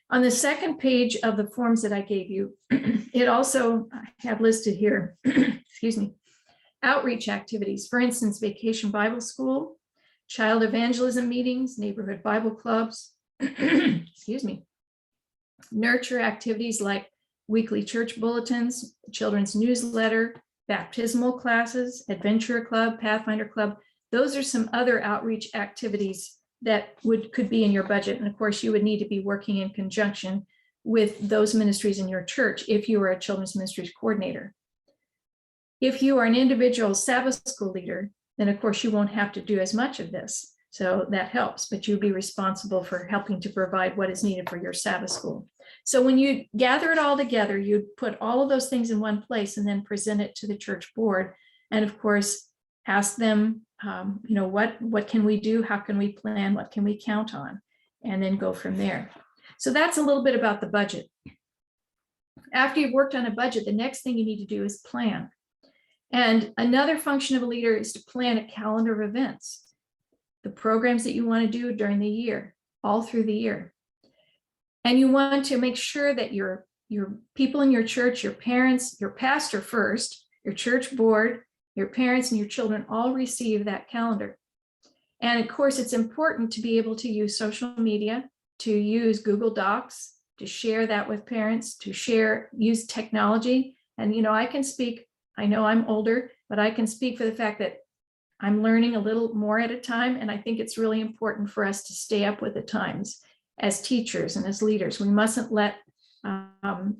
On the second page of the forms that I gave you, it also have listed here, excuse me, outreach activities. For instance, Vacation Bible School, child evangelism meetings, neighborhood Bible clubs, excuse me, nurture activities like weekly church bulletins, children's newsletter, baptismal classes, adventure club, Pathfinder club. Those are some other outreach activities that could be in your budget. And of course, you would need to be working in conjunction with those ministries in your church if you are a children's ministries coordinator. If you are an individual Sabbath school leader, then of course you won't have to do as much of this. So that helps, but you'll be responsible for helping to provide what is needed for your Sabbath school. So when you gather it all together, you put all of those things in one place and then present it to the church board. And of course, ask them, what can we do? How can we plan? What can we count on? And then go from there. So that's a little bit about the budget. After you've worked on a budget, the next thing you need to do is plan. And another function of a leader is to plan a calendar of events, the programs that you want to do during the year, all through the year. And you want to make sure that your people in your church, your parents, your pastor first, your church board, your parents and your children all receive that calendar. And of course, it's important to be able to use social media, to use Google Docs, to share that with parents, to use technology. And, I can speak, I know I'm older, but I can speak for the fact that I'm learning a little more at a time. And I think it's really important for us to stay up with the times as teachers and as leaders. We mustn't let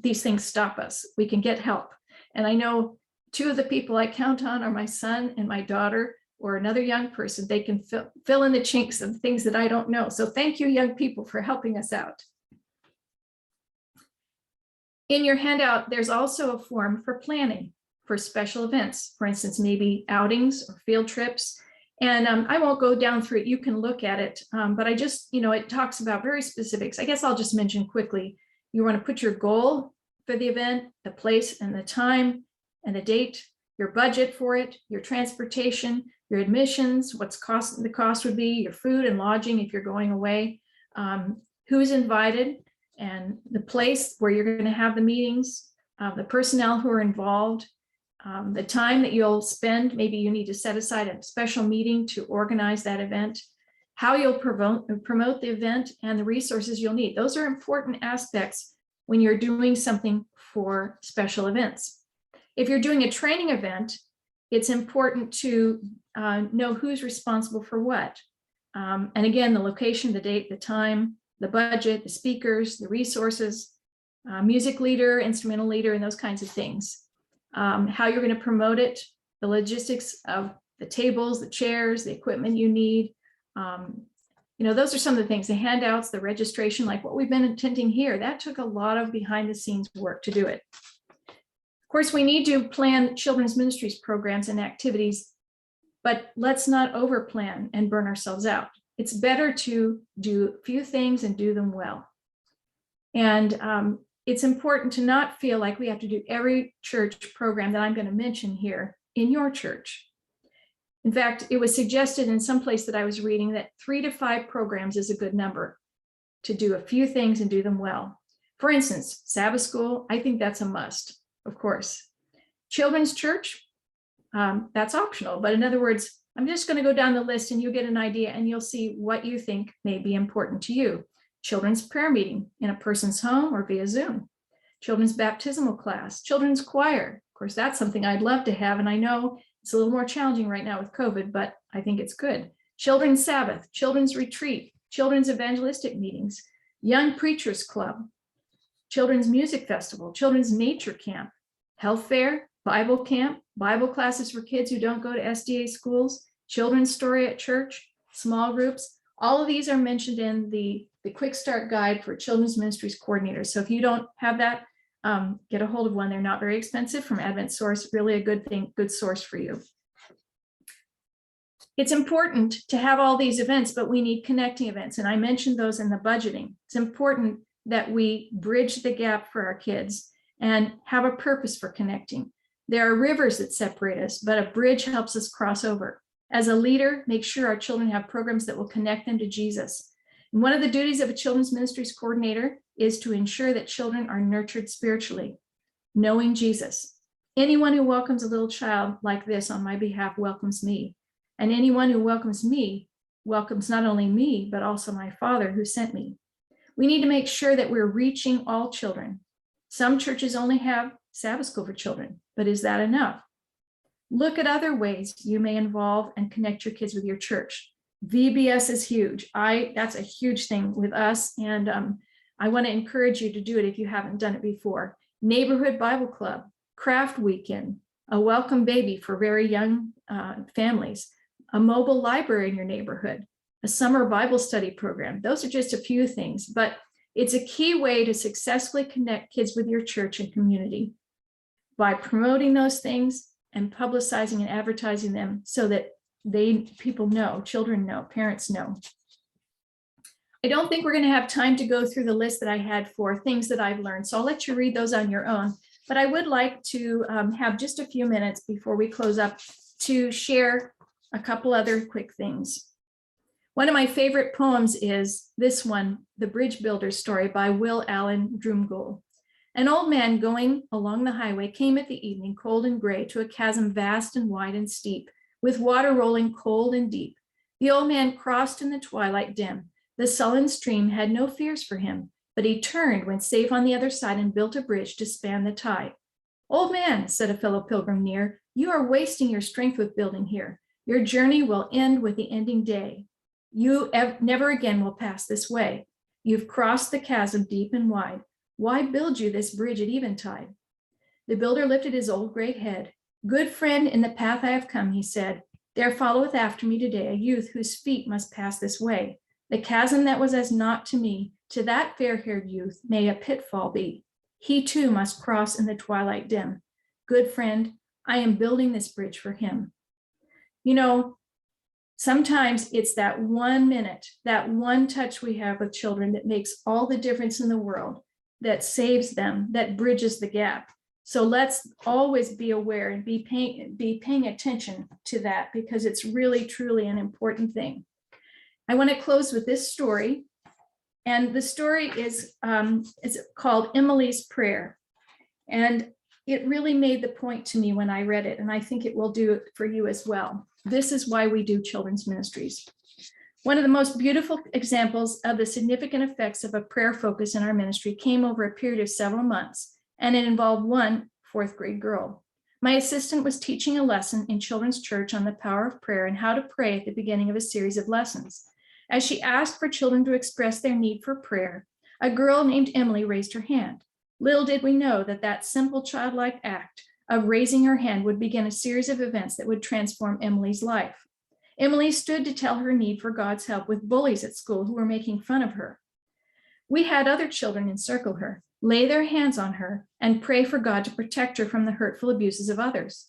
these things stop us. We can get help. And I know two of the people I count on are my son and my daughter, or another young person. They can fill in the chinks of things that I don't know. So thank you, young people, for helping us out. In your handout, there's also a form for planning for special events. For instance, maybe outings or field trips. And I won't go down through it. You can look at it. But I just, it talks about very specifics. I guess I'll just mention quickly. You want to put your goal for the event, the place and the time and the date, your budget for it, your transportation, your admissions, the cost would be, your food and lodging if you're going away, who's invited, and the place where you're going to have the meetings, the personnel who are involved, the time that you'll spend. Maybe you need to set aside a special meeting to organize that event, how you'll promote the event, and the resources you'll need. Those are important aspects when you're doing something for special events. If you're doing a training event, it's important to know who's responsible for what. And again, the location, the date, the time, the budget, the speakers, the resources, music leader, instrumental leader, and those kinds of things. How you're going to promote it, the logistics of the tables, the chairs, the equipment you need. Those are some of the things, the handouts, the registration, like what we've been attending here. That took a lot of behind the scenes work to do it. Of course, we need to plan children's ministries programs and activities, but let's not overplan and burn ourselves out. It's better to do a few things and do them well. And it's important to not feel like we have to do every church program that I'm going to mention here in your church. In fact, it was suggested in some place that I was reading that 3 to 5 programs is a good number to do a few things and do them well. For instance, Sabbath school, I think that's a must, of course. Children's church, that's optional. But in other words, I'm just going to go down the list and you'll get an idea and you'll see what you think may be important to you. Children's prayer meeting in a person's home or via Zoom. Children's baptismal class, children's choir. Of course, that's something I'd love to have. And I know it's a little more challenging right now with COVID, but I think it's good. Children's Sabbath, children's retreat, children's evangelistic meetings, young preachers club, children's music festival, children's nature camp, health fair, Bible camp, Bible classes for kids who don't go to SDA schools, children's story at church, small groups. All of these are mentioned in the Quick Start Guide for Children's Ministries Coordinators. So if you don't have that, get a hold of one. They're not very expensive from Advent Source, really a good source for you. It's important to have all these events, but we need connecting events. And I mentioned those in the budgeting. It's important that we bridge the gap for our kids and have a purpose for connecting. There are rivers that separate us, but a bridge helps us cross over. As a leader, make sure our children have programs that will connect them to Jesus. And one of the duties of a children's ministries coordinator is to ensure that children are nurtured spiritually, knowing Jesus. Anyone who welcomes a little child like this on my behalf welcomes me. And anyone who welcomes me welcomes not only me, but also my Father who sent me. We need to make sure that we're reaching all children. Some churches only have Sabbath school for children, but is that enough? Look at other ways you may involve and connect your kids with your church. VBS is huge. That's a huge thing with us, and I want to encourage you to do it if you haven't done it before. Neighborhood Bible Club, craft weekend, a welcome baby for very young families, a mobile library in your neighborhood, a summer Bible study program. Those are just a few things, but it's a key way to successfully connect kids with your church and community by promoting those things and publicizing and advertising them so that people know, children know, parents know. I don't think we're going to have time to go through the list that I had for things that I've learned, so I'll let you read those on your own. But I would like to have just a few minutes before we close up to share a couple other quick things. One of my favorite poems is this one, The Bridge Builder's Story by Will Allen Drumgoole. An old man going along the highway came at the evening, cold and gray, to a chasm vast and wide and steep, with water rolling cold and deep. The old man crossed in the twilight dim. The sullen stream had no fears for him, but he turned, went safe on the other side, and built a bridge to span the tide. Old man, said a fellow pilgrim near, you are wasting your strength with building here. Your journey will end with the ending day. You never again will pass this way. You've crossed the chasm deep and wide. Why build you this bridge at eventide? The builder lifted his old gray head. Good friend, in the path I have come, he said, there followeth after me today a youth whose feet must pass this way. The chasm that was as naught to me, to that fair-haired youth may a pitfall be. He too must cross in the twilight dim. Good friend, I am building this bridge for him. You know, sometimes it's that 1 minute, that one touch we have with children that makes all the difference in the world, that saves them, that bridges the gap. So let's always be aware and be paying attention to that, because it's really, truly an important thing. I want to close with this story. And the story is called Emily's Prayer. And it really made the point to me when I read it, and I think it will do it for you as well. This is why we do children's ministries. One of the most beautiful examples of the significant effects of a prayer focus in our ministry came over a period of several months, and it involved one fourth-grade girl. My assistant was teaching a lesson in children's church on the power of prayer and how to pray at the beginning of a series of lessons. As she asked for children to express their need for prayer, a girl named Emily raised her hand. Little did we know that that simple childlike act of raising her hand would begin a series of events that would transform Emily's life. Emily stood to tell her need for God's help with bullies at school who were making fun of her. We had other children encircle her, lay their hands on her, and pray for God to protect her from the hurtful abuses of others.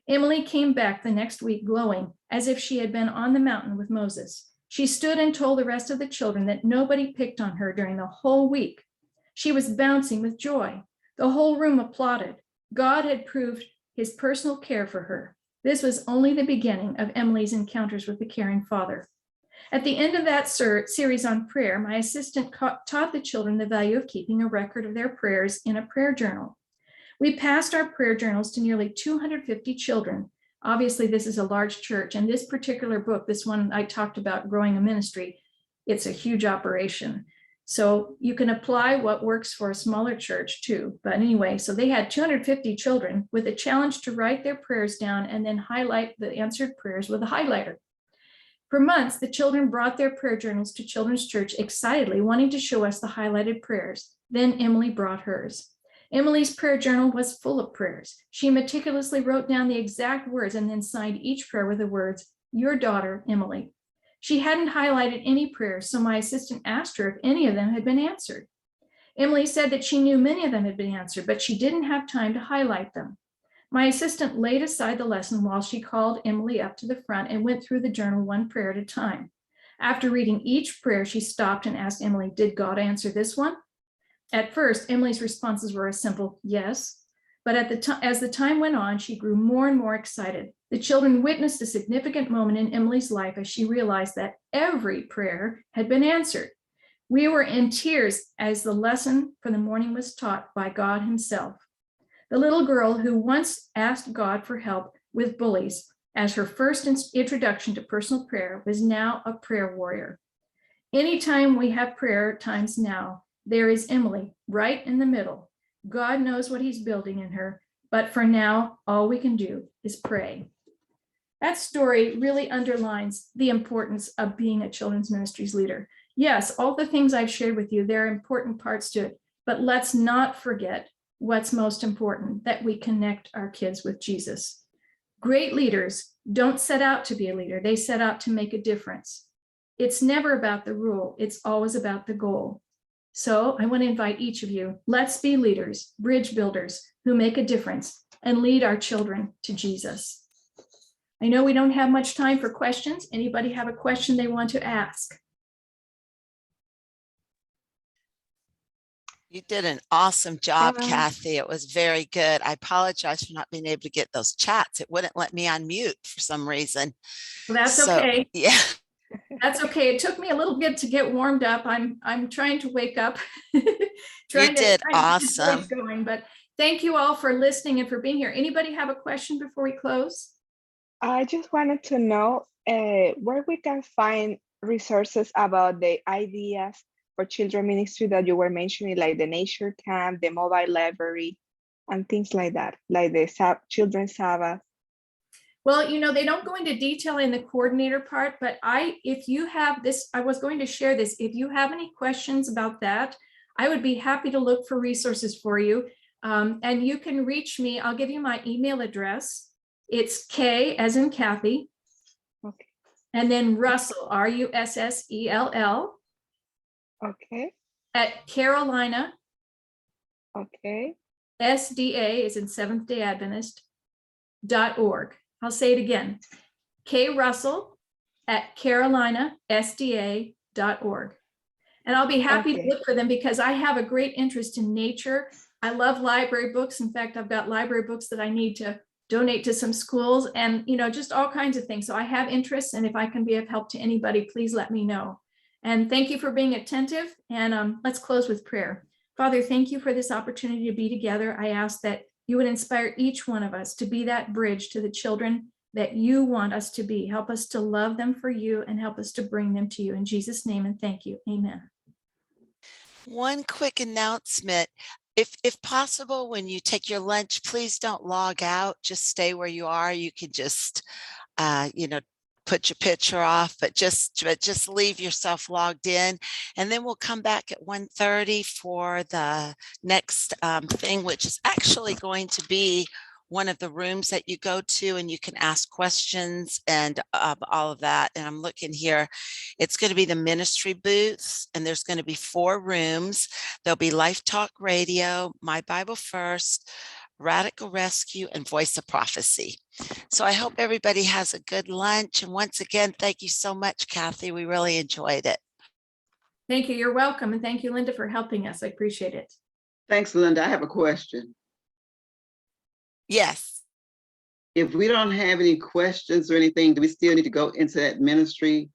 Emily came back the next week glowing as if she had been on the mountain with Moses. She stood and told the rest of the children that nobody picked on her during the whole week. She was bouncing with joy. The whole room applauded. God had proved his personal care for her. This was only the beginning of Emily's encounters with the caring Father. At the end of that series on prayer, my assistant taught the children the value of keeping a record of their prayers in a prayer journal. We passed our prayer journals to nearly 250 children. Obviously, this is a large church, and this particular book, this one I talked about, Growing a Ministry, it's a huge operation. So you can apply what works for a smaller church too. But anyway, so they had 250 children with a challenge to write their prayers down and then highlight the answered prayers with a highlighter. For months, the children brought their prayer journals to Children's Church excitedly, wanting to show us the highlighted prayers. Then Emily brought hers. Emily's prayer journal was full of prayers. She meticulously wrote down the exact words and then signed each prayer with the words, "Your daughter, Emily." She hadn't highlighted any prayers, so my assistant asked her if any of them had been answered. Emily said that she knew many of them had been answered, but she didn't have time to highlight them. My assistant laid aside the lesson while she called Emily up to the front and went through the journal one prayer at a time. After reading each prayer, she stopped and asked Emily, "Did God answer this one?" At first, Emily's responses were a simple yes, but as the time went on, she grew more and more excited. The children witnessed a significant moment in Emily's life as she realized that every prayer had been answered. We were in tears as the lesson for the morning was taught by God himself. The little girl who once asked God for help with bullies as her first introduction to personal prayer was now a prayer warrior. Anytime we have prayer times now, there is Emily right in the middle. God knows what he's building in her, but for now, all we can do is pray. That story really underlines the importance of being a children's ministries leader. Yes, all the things I've shared with you, there are important parts to it, but let's not forget what's most important, that we connect our kids with Jesus. Great leaders don't set out to be a leader. They set out to make a difference. It's never about the rule. It's always about the goal. So I want to invite each of you, let's be leaders, bridge builders who make a difference and lead our children to Jesus. I know we don't have much time for questions. Anybody have a question they want to ask? You did an awesome job, Kathy. It was very good. I apologize for not being able to get those chats. It wouldn't let me unmute for some reason. Well, that's okay. Yeah. That's okay. It took me a little bit to get warmed up. I'm trying to wake up. You did awesome. Going, but thank you all for listening and for being here. Anybody have a question before we close? I just wanted to know where we can find resources about the ideas for children ministry that you were mentioning, like the nature camp, the mobile library, and things like that, like the children's Sabbath. Well, you know, they don't go into detail in the coordinator part, but if you have this, I was going to share this. If you have any questions about that, I would be happy to look for resources for you. And you can reach me. I'll give you my email address. It's K as in Kathy. Okay. And then Russell, Russell. Okay. At Carolina. Okay. SDA is in Seventh Day Adventist.org. I'll say it again. K Russell at carolinasda.org. And I'll be happy to look for them because I have a great interest in nature. I love library books. In fact, I've got library books that I need to donate to some schools and, you know, just all kinds of things. So I have interests, and if I can be of help to anybody, please let me know. And thank you for being attentive. And let's close with prayer. Father, thank you for this opportunity to be together. I ask that you would inspire each one of us to be that bridge to the children that you want us to be. Help us to love them for you and help us to bring them to you. In Jesus' name, and thank you. Amen. One quick announcement. If possible, when you take your lunch, please don't log out. Just stay where you are. You can just, put your picture off, but just leave yourself logged in. And then we'll come back at 1:30 for the next thing, which is actually going to be one of the rooms that you go to, and you can ask questions and all of that. And I'm looking here, it's going to be the ministry booths, and there's going to be 4 rooms. There'll be Life Talk Radio, My Bible First, Radical Rescue, and Voice of Prophecy. So I hope everybody has a good lunch. And once again, thank you so much, Kathy. We really enjoyed it. Thank you. You're welcome. And thank you, Linda, for helping us. I appreciate it. Thanks, Linda. I have a question. Yes. If we don't have any questions or anything, do we still need to go into that ministry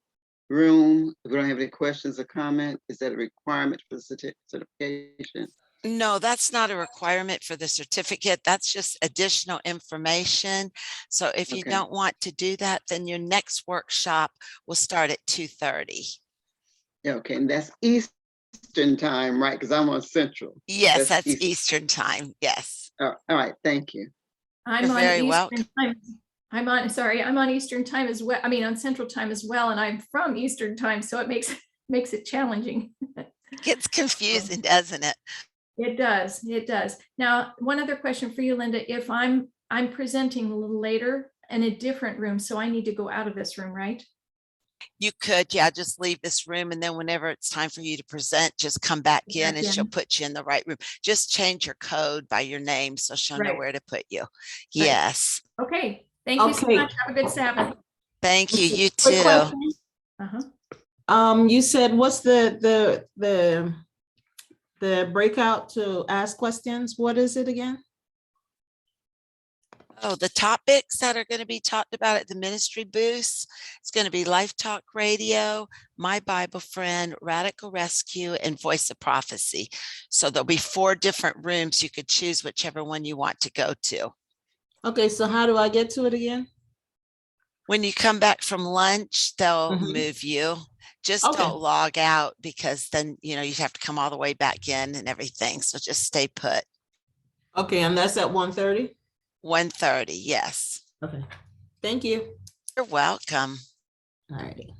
room? If we don't have any questions or comment, is that a requirement for the certification? No, that's not a requirement for the certificate. That's just additional information. So if you Okay. don't want to do that, then your next workshop will start at 2:30. Okay, and that's Eastern time, right? Because I'm on Central. Yes, that's Eastern. Eastern time. Yes. All right, thank you. I'm You're on very Eastern welcome. time. I'm on Eastern time as well. I mean, on Central time as well, and I'm from Eastern time, so it makes it challenging. It gets confusing, doesn't it? It does. It does. Now, one other question for you, Linda. If I'm presenting a little later in a different room, so I need to go out of this room, right? You could, yeah, just leave this room, and then whenever it's time for you to present, just come back in and she'll put you in the right room. Just change your code by your name so she'll know Right. where to put you. Yes. Okay. Thank you so Okay. much. Have a good Sabbath. Thank you. You Quick too. question. Uh-huh. You said what's the breakout to ask questions? What is it again? Oh, the topics that are going to be talked about at the ministry booths. It's going to be Life Talk Radio, My Bible Friend, Radical Rescue, and Voice of Prophecy. So there'll be 4 different rooms. You could choose whichever one you want to go to. Okay, so how do I get to it again? When you come back from lunch, they'll Mhm. move you. Just Okay. don't log out, because then, you have to come all the way back in and everything. So just stay put. Okay, and that's at 1:30? 1:30. Yes. Okay, thank you. You're welcome. All righty.